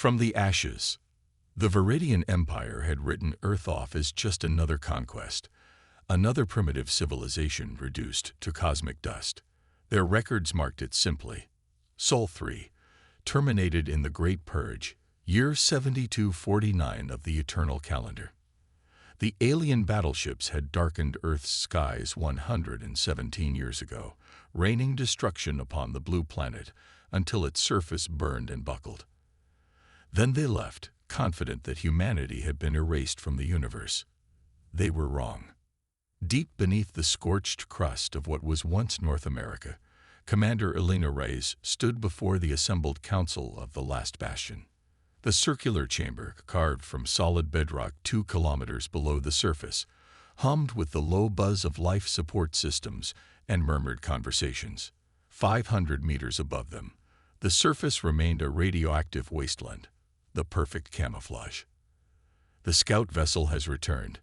From the ashes, the Viridian Empire had written Earth off as just another conquest, another primitive civilization reduced to cosmic dust. Their records marked it simply: Sol 3, terminated in the Great Purge, year 7249 of the Eternal Calendar. The alien battleships had darkened Earth's skies 117 years ago, raining destruction upon the blue planet until its surface burned and buckled. Then they left, confident that humanity had been erased from the universe. They were wrong. Deep beneath the scorched crust of what was once North America, Commander Elena Reyes stood before the assembled council of the Last Bastion. The circular chamber, carved from solid bedrock 2 kilometers below the surface, hummed with the low buzz of life support systems and murmured conversations. 500 meters above them, the surface remained a radioactive wasteland, the perfect camouflage. "The scout vessel has returned,"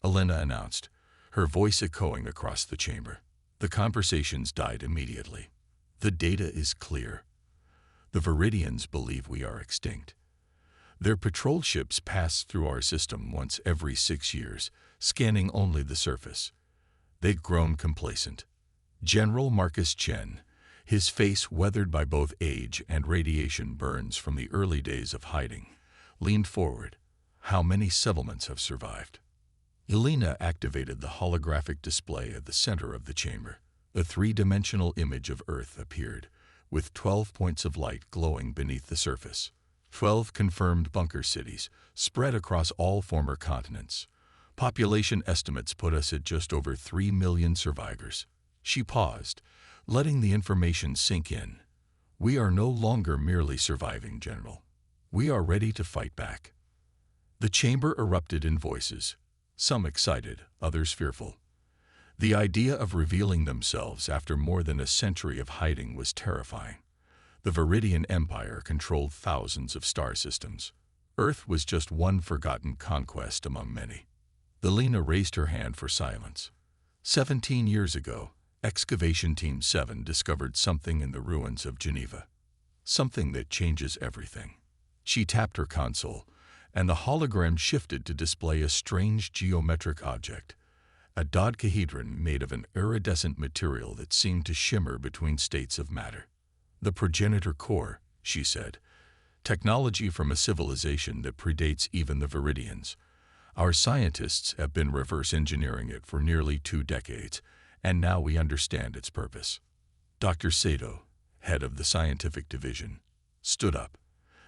Elena announced, her voice echoing across the chamber. The conversations died immediately. "The data is clear. The Viridians believe we are extinct. Their patrol ships pass through our system once every 6 years, scanning only the surface." They'd grown complacent. General Marcus Chen, his face weathered by both age and radiation burns from the early days of hiding, leaned forward. "How many settlements have survived?" Elena activated the holographic display at the center of the chamber. A 3-dimensional image of Earth appeared, with 12 points of light glowing beneath the surface. 12 confirmed bunker cities, spread across all former continents. Population estimates put us at just over 3 million survivors. She paused, letting the information sink in. "We are no longer merely surviving, General. We are ready to fight back." The chamber erupted in voices, some excited, others fearful. The idea of revealing themselves after more than a century of hiding was terrifying. The Viridian Empire controlled thousands of star systems. Earth was just one forgotten conquest among many. Elena raised her hand for silence. 17 years ago, Excavation Team 7 discovered something in the ruins of Geneva. Something that changes everything. She tapped her console, and the hologram shifted to display a strange geometric object, a dodecahedron made of an iridescent material that seemed to shimmer between states of matter. "The progenitor core," she said, "technology from a civilization that predates even the Viridians. Our scientists have been reverse engineering it for nearly 2 decades, and now we understand its purpose." Dr. Sato, head of the scientific division, stood up.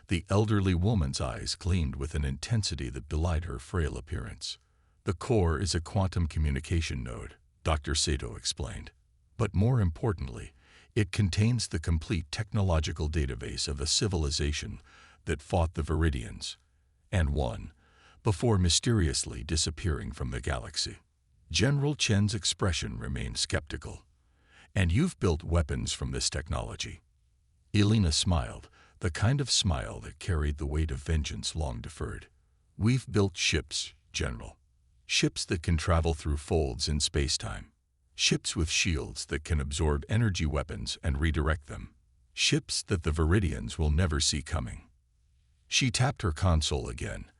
The elderly woman's eyes gleamed with an intensity that belied her frail appearance. "The core is a quantum communication node," Dr. Sato explained. "But more importantly, it contains the complete technological database of a civilization that fought the Viridians, and won, before mysteriously disappearing from the galaxy." General Chen's expression remained skeptical. "And you've built weapons from this technology?" Elena smiled, the kind of smile that carried the weight of vengeance long deferred. "We've built ships, General. Ships that can travel through folds in space-time. Ships with shields that can absorb energy weapons and redirect them. Ships that the Viridians will never see coming." She tapped her console again,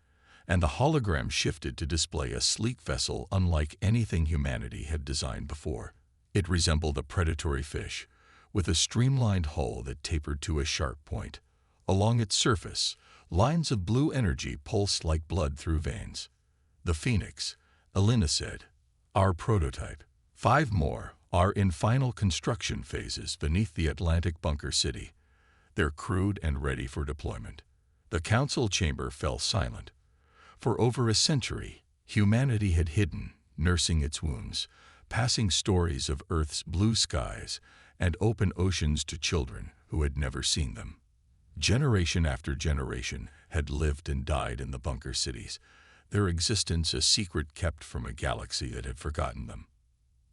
and the hologram shifted to display a sleek vessel unlike anything humanity had designed before. It resembled a predatory fish, with a streamlined hull that tapered to a sharp point. Along its surface, lines of blue energy pulsed like blood through veins. "The Phoenix," Elena said, "our prototype. 5 more are in final construction phases beneath the Atlantic bunker city. They're crewed and ready for deployment." The council chamber fell silent. For over a century, humanity had hidden, nursing its wounds, passing stories of Earth's blue skies and open oceans to children who had never seen them. Generation after generation had lived and died in the bunker cities, their existence a secret kept from a galaxy that had forgotten them.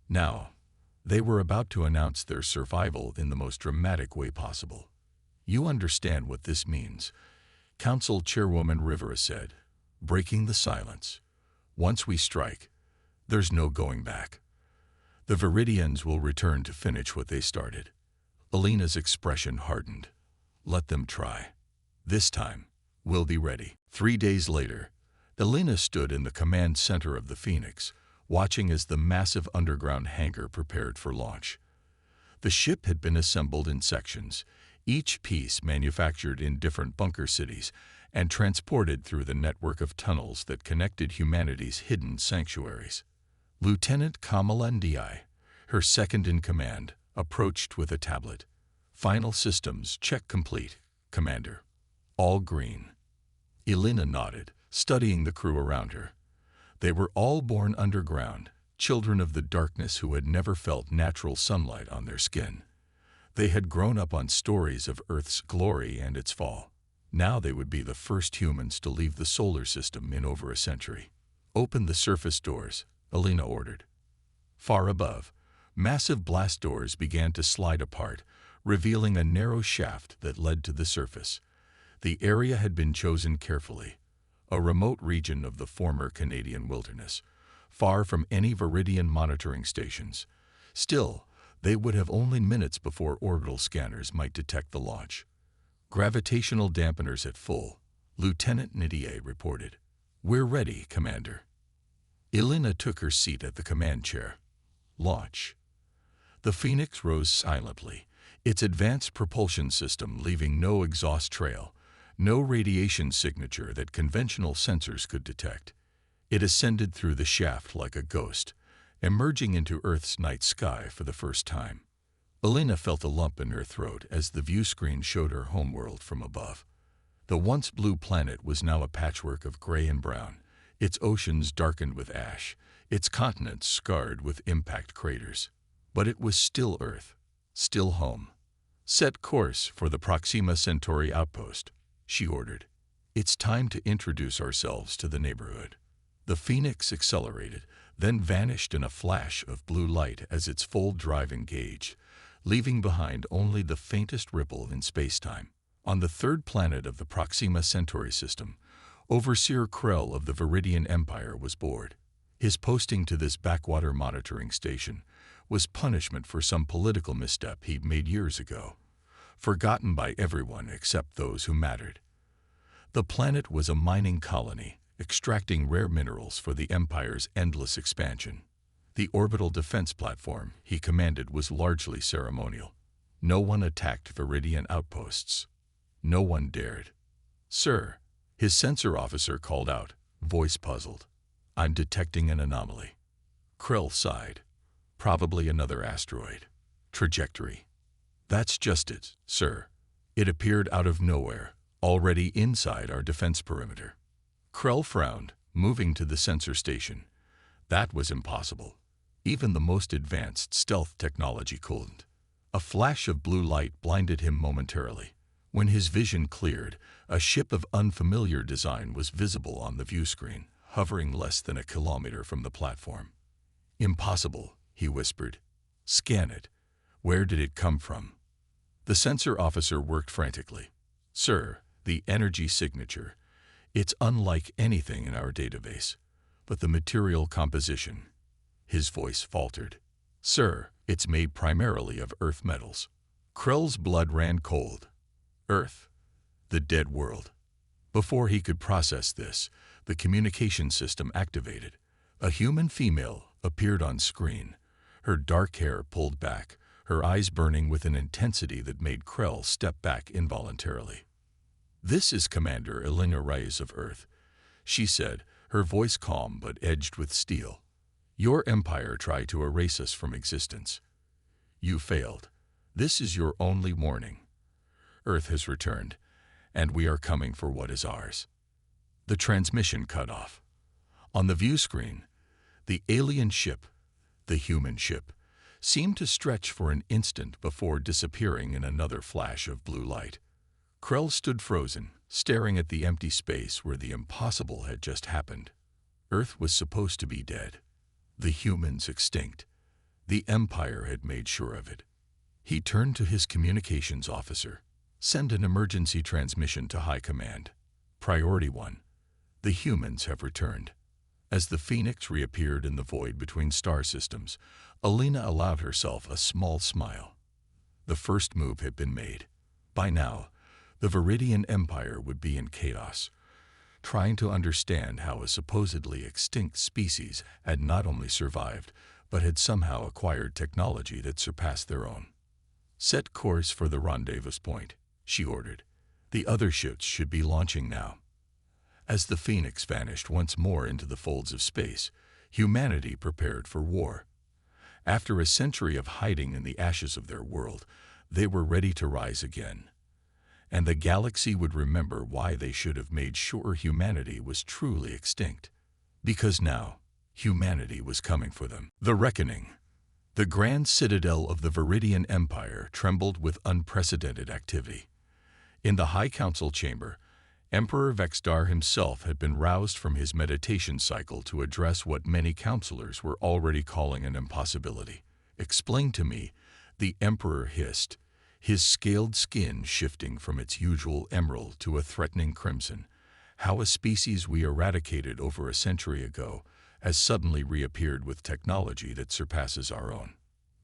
Now, they were about to announce their survival in the most dramatic way possible. "You understand what this means," Council Chairwoman Rivera said, breaking the silence. "Once we strike, there's no going back. The Viridians will return to finish what they started." Elena's expression hardened. "Let them try. This time, We'll be ready. 3 days later, Elena stood in the command center of the Phoenix, watching as the massive underground hangar prepared for launch. The ship had been assembled in sections, each piece manufactured in different bunker cities and transported through the network of tunnels that connected humanity's hidden sanctuaries. Lieutenant Kamala Ndiaye, her second in command, approached with a tablet. "Final systems check complete, Commander. All green." Elena nodded, studying the crew around her. They were all born underground, children of the darkness who had never felt natural sunlight on their skin. They had grown up on stories of Earth's glory and its fall. Now they would be the first humans to leave the solar system in over a century. "Open the surface doors," Elena ordered. Far above, massive blast doors began to slide apart, revealing a narrow shaft that led to the surface. The area had been chosen carefully, a remote region of the former Canadian wilderness, far from any Viridian monitoring stations. Still, they would have only minutes before orbital scanners might detect the launch. "Gravitational dampeners at full," Lieutenant Ndiaye reported. "We're ready, Commander." Elena took her seat at the command chair. Launch. The Phoenix rose silently, its advanced propulsion system leaving no exhaust trail, no radiation signature that conventional sensors could detect. It ascended through the shaft like a ghost, emerging into Earth's night sky for the first time. Elena felt a lump in her throat as the view screen showed her homeworld from above. The once blue planet was now a patchwork of gray and brown, its oceans darkened with ash, its continents scarred with impact craters. But it was still Earth, still home. "Set course for the Proxima Centauri outpost," she ordered. "It's time to introduce ourselves to the neighborhood." The Phoenix accelerated, then vanished in a flash of blue light as its full drive engaged, leaving behind only the faintest ripple in space-time. On the third planet of the Proxima Centauri system, Overseer Krell of the Viridian Empire was bored. His posting to this backwater monitoring station was punishment for some political misstep he'd made years ago, forgotten by everyone except those who mattered. The planet was a mining colony, extracting rare minerals for the Empire's endless expansion. The orbital defense platform he commanded was largely ceremonial. No one attacked Viridian outposts. No one dared. "Sir," his sensor officer called out, voice puzzled. "I'm detecting an anomaly." Krell sighed. "Probably another asteroid. Trajectory." "That's just it, sir. It appeared out of nowhere, already inside our defense perimeter." Krell frowned, moving to the sensor station. That was impossible. Even the most advanced stealth technology couldn't. A flash of blue light blinded him momentarily. When his vision cleared, a ship of unfamiliar design was visible on the view screen, hovering less than a kilometer from the platform. "Impossible," he whispered. "Scan it. Where did it come from?" The sensor officer worked frantically. "Sir, the energy signature. It's unlike anything in our database. But the material composition." His voice faltered. "Sir, it's made primarily of Earth metals." Krell's blood ran cold. Earth? The dead world. Before he could process this, the communication system activated. A human female appeared on screen, her dark hair pulled back, her eyes burning with an intensity that made Krell step back involuntarily. "This is Commander Elena Reyes of Earth," she said, her voice calm but edged with steel. "Your empire tried to erase us from existence. You failed. This is your only warning. Earth has returned, and we are coming for what is ours." The transmission cut off. On the view screen, the alien ship, the human ship, seemed to stretch for an instant before disappearing in another flash of blue light. Krell stood frozen, staring at the empty space where the impossible had just happened. Earth was supposed to be dead, the humans extinct. The Empire had made sure of it. He turned to his communications officer. "Send an emergency transmission to High Command. Priority 1. The humans have returned." As the Phoenix reappeared in the void between star systems, Elena allowed herself a small smile. The first move had been made. By now, The Viridian Empire would be in chaos, trying to understand how a supposedly extinct species had not only survived, but had somehow acquired technology that surpassed their own. "Set course for the rendezvous point," she ordered. "The other ships should be launching now." As the Phoenix vanished once more into the folds of space, humanity prepared for war. After a century of hiding in the ashes of their world, they were ready to rise again. And the galaxy would remember why they should have made sure humanity was truly extinct. Because now, humanity was coming for them. The reckoning. The grand citadel of the Viridian Empire trembled with unprecedented activity. In the High Council chamber, Emperor Vexdar himself had been roused from his meditation cycle to address what many counselors were already calling an impossibility. "Explain to me," the Emperor hissed, his scaled skin shifting from its usual emerald to a threatening crimson, "how a species we eradicated over a century ago has suddenly reappeared with technology that surpasses our own."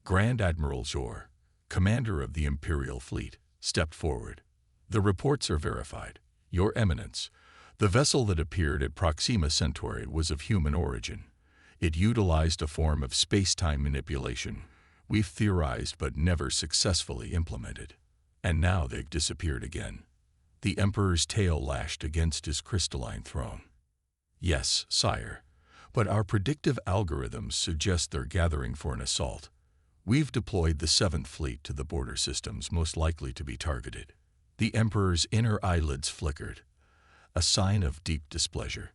Grand Admiral Zor, commander of the Imperial fleet, stepped forward. "The reports are verified, Your Eminence. The vessel that appeared at Proxima Centauri was of human origin. It utilized a form of space-time manipulation we've theorized but never successfully implemented. And now they've disappeared again." The Emperor's tail lashed against his crystalline throne. "Yes, sire, but our predictive algorithms suggest they're gathering for an assault. We've deployed the 7th Fleet to the border systems most likely to be targeted." The Emperor's inner eyelids flickered, a sign of deep displeasure.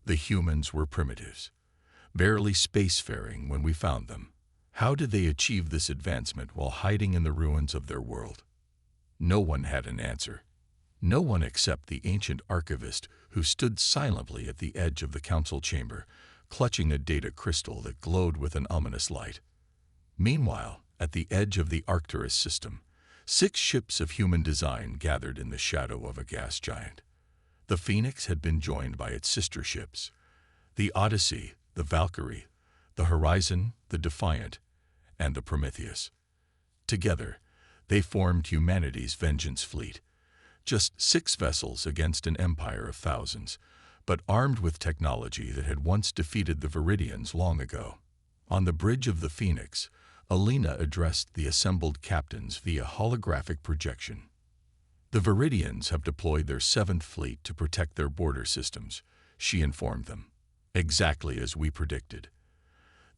"The humans were primitives, barely spacefaring when we found them. How did they achieve this advancement while hiding in the ruins of their world?" No one had an answer. No one except the ancient archivist who stood silently at the edge of the council chamber, clutching a data crystal that glowed with an ominous light. Meanwhile, at the edge of the Arcturus system, 6 ships of human design gathered in the shadow of a gas giant. The Phoenix had been joined by its sister ships, the Odyssey, the Valkyrie, the Horizon, the Defiant, and the Prometheus. Together, they formed humanity's vengeance fleet, just 6 vessels against an empire of thousands, but armed with technology that had once defeated the Viridians long ago. On the bridge of the Phoenix, Alina addressed the assembled captains via holographic projection. "The Viridians have deployed their 7th Fleet to protect their border systems," she informed them. "Exactly as we predicted.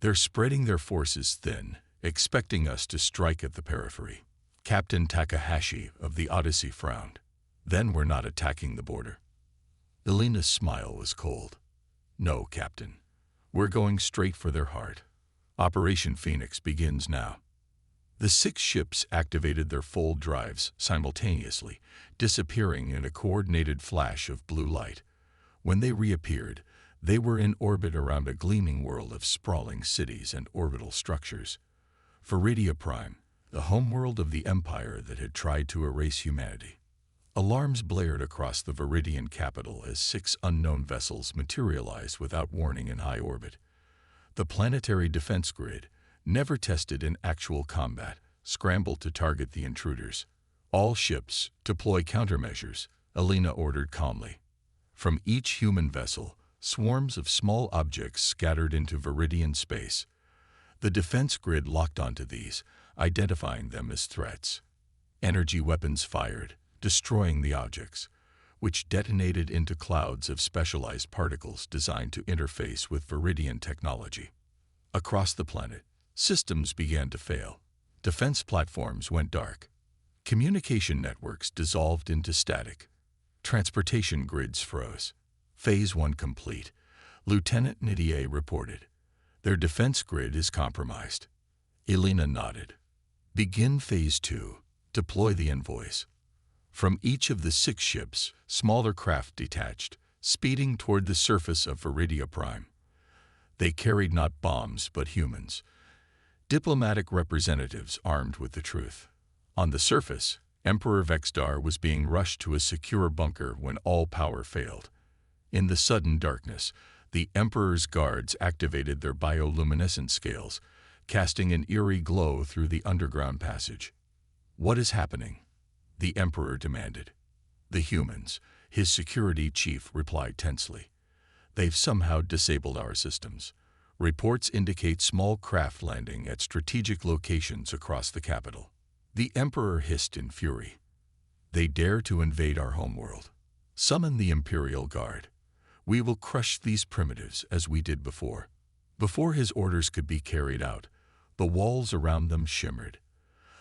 They're spreading their forces thin, expecting us to strike at the periphery." Captain Takahashi of the Odyssey frowned. "Then we're not attacking the border." Alina's smile was cold. "No, Captain. We're going straight for their heart. Operation Phoenix begins now." The 6 ships activated their fold drives simultaneously, disappearing in a coordinated flash of blue light. When they reappeared, they were in orbit around a gleaming world of sprawling cities and orbital structures. Viridia Prime, the homeworld of the empire that had tried to erase humanity. Alarms blared across the Viridian capital as 6 unknown vessels materialized without warning in high orbit. The planetary defense grid, never tested in actual combat, scrambled to target the intruders. "All ships, deploy countermeasures," Alina ordered calmly. From each human vessel, swarms of small objects scattered into Viridian space. The defense grid locked onto these, identifying them as threats. Energy weapons fired, destroying the objects, which detonated into clouds of specialized particles designed to interface with Viridian technology. Across the planet, systems began to fail. Defense platforms went dark. Communication networks dissolved into static. Transportation grids froze. Phase 1 complete, Lieutenant Nidier reported. "Their defense grid is compromised." Elena nodded. "Begin Phase 2. Deploy the envoys." From each of the 6 ships, smaller craft detached, speeding toward the surface of Viridia Prime. They carried not bombs but humans, diplomatic representatives armed with the truth. On the surface, Emperor Vexdar was being rushed to a secure bunker when all power failed. In the sudden darkness, the Emperor's guards activated their bioluminescent scales, casting an eerie glow through the underground passage. "What is happening?" the Emperor demanded. "The humans," his security chief replied tensely. "They've somehow disabled our systems. Reports indicate small craft landing at strategic locations across the capital." The Emperor hissed in fury. "They dare to invade our homeworld. Summon the Imperial Guard. We will crush these primitives as we did before." Before his orders could be carried out, the walls around them shimmered.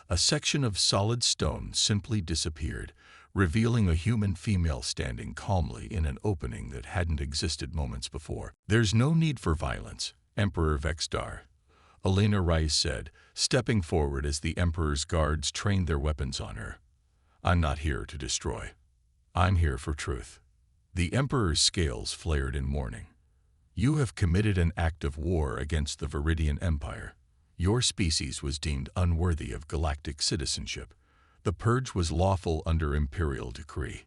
A section of solid stone simply disappeared, revealing a human female standing calmly in an opening that hadn't existed moments before. "There's no need for violence, Emperor Vexdar," Elena Rice said, stepping forward as the Emperor's guards trained their weapons on her. "I'm not here to destroy. I'm here for truth." The Emperor's scales flared in mourning. "You have committed an act of war against the Viridian Empire. Your species was deemed unworthy of galactic citizenship. The purge was lawful under Imperial decree."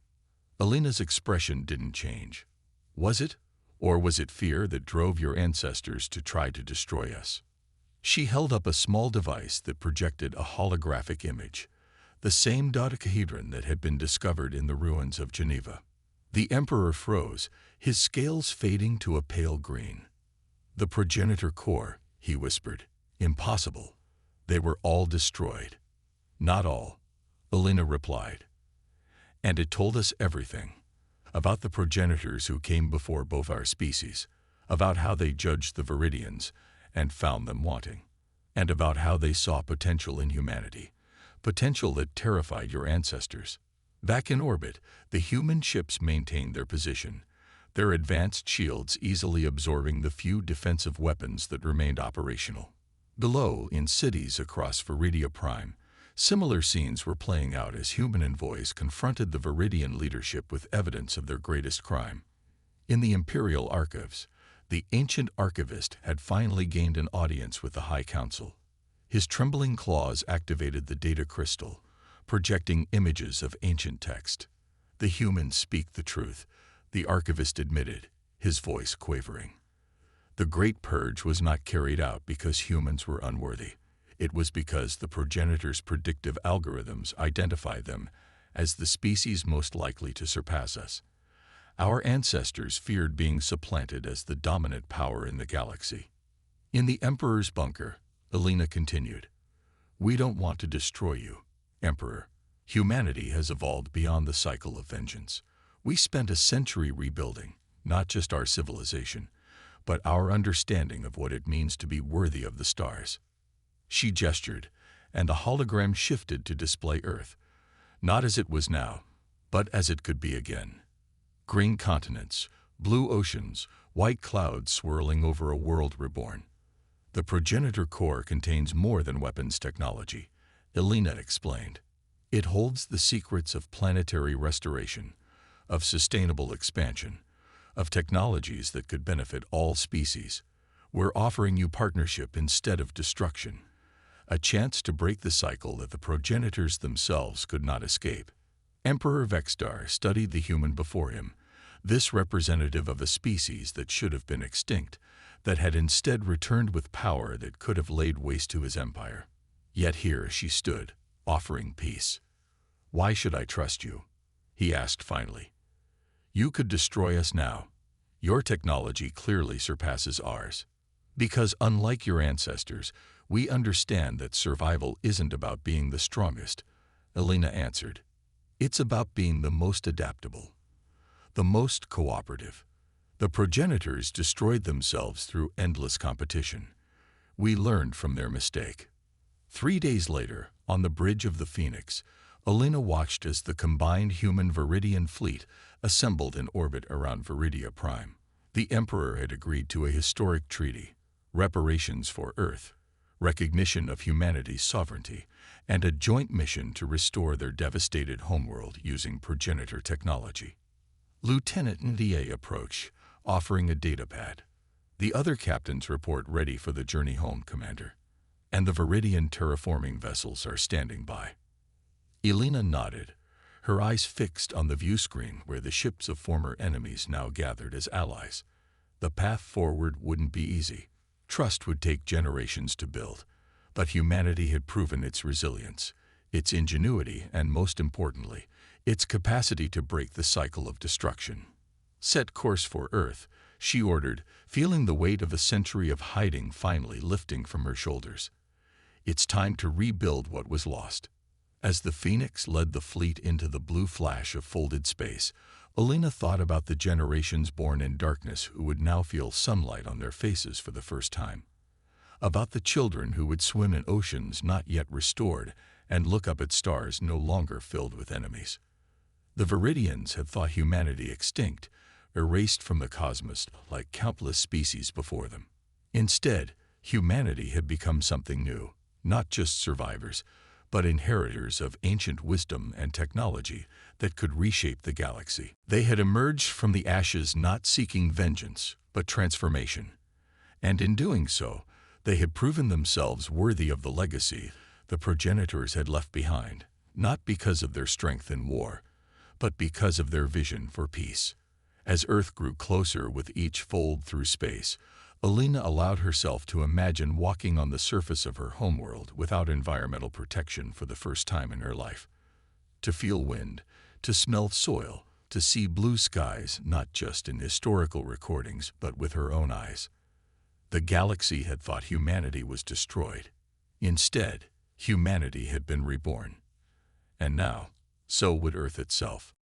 Elena's expression didn't change. "Was it? Or was it fear that drove your ancestors to try to destroy us?" She held up a small device that projected a holographic image, the same dodecahedron that had been discovered in the ruins of Geneva. The Emperor froze, his scales fading to a pale green. "The progenitor core," he whispered. "Impossible. They were all destroyed." "Not all," Elena replied. "And it told us everything. About the progenitors who came before both our species, about how they judged the Viridians and found them wanting, and about how they saw potential in humanity, potential that terrified your ancestors. Back in orbit, the human ships maintained their position, their advanced shields easily absorbing the few defensive weapons that remained operational. Below, in cities across Viridia Prime, similar scenes were playing out as human envoys confronted the Viridian leadership with evidence of their greatest crime. In the Imperial Archives, the ancient archivist had finally gained an audience with the High Council. His trembling claws activated the data crystal, projecting images of ancient text. "The humans speak the truth," the archivist admitted, his voice quavering. "The Great Purge was not carried out because humans were unworthy. It was because the progenitors' predictive algorithms identified them as the species most likely to surpass us. Our ancestors feared being supplanted as the dominant power in the galaxy." In the Emperor's bunker, Elena continued, "We don't want to destroy you, Emperor. Humanity has evolved beyond the cycle of vengeance. We spent a century rebuilding, not just our civilization, but our understanding of what it means to be worthy of the stars." She gestured, and the hologram shifted to display Earth, not as it was now, but as it could be again. Green continents, blue oceans, white clouds swirling over a world reborn. "The progenitor core contains more than weapons technology," Elena explained. "It holds the secrets of planetary restoration, of sustainable expansion, of technologies that could benefit all species. We're offering you partnership instead of destruction, a chance to break the cycle that the progenitors themselves could not escape." Emperor Vexdar studied the human before him, this representative of a species that should have been extinct, that had instead returned with power that could have laid waste to his empire. Yet here she stood, offering peace. "Why should I trust you?" he asked finally. "You could destroy us now. Your technology clearly surpasses ours. Because unlike your ancestors, we understand that survival isn't about being the strongest," Elena answered. "It's about being the most adaptable, the most cooperative. The progenitors destroyed themselves through endless competition. We learned from their mistake." 3 days later, on the bridge of the Phoenix, Elena watched as the combined human Viridian fleet assembled in orbit around Viridia Prime. The Emperor had agreed to a historic treaty, reparations for Earth, recognition of humanity's sovereignty, and a joint mission to restore their devastated homeworld using progenitor technology. Lieutenant Ndiaye approached, offering a datapad. "The other captains report ready for the journey home, Commander, and the Viridian terraforming vessels are standing by." Elena nodded, her eyes fixed on the view screen where the ships of former enemies now gathered as allies. The path forward wouldn't be easy. Trust would take generations to build, but humanity had proven its resilience, its ingenuity, and most importantly, its capacity to break the cycle of destruction. "Set course for Earth," she ordered, feeling the weight of a century of hiding finally lifting from her shoulders. "It's time to rebuild what was lost." As the Phoenix led the fleet into the blue flash of folded space, Alina thought about the generations born in darkness who would now feel sunlight on their faces for the first time. About the children who would swim in oceans not yet restored and look up at stars no longer filled with enemies. The Viridians had thought humanity extinct, erased from the cosmos like countless species before them. Instead, humanity had become something new, not just survivors, but inheritors of ancient wisdom and technology that could reshape the galaxy. They had emerged from the ashes not seeking vengeance, but transformation. And in doing so, they had proven themselves worthy of the legacy the progenitors had left behind, not because of their strength in war, but because of their vision for peace. As Earth grew closer with each fold through space, Alina allowed herself to imagine walking on the surface of her homeworld without environmental protection for the first time in her life. To feel wind, to smell soil, to see blue skies not just in historical recordings but with her own eyes. The galaxy had thought humanity was destroyed. Instead, humanity had been reborn. And now, so would Earth itself.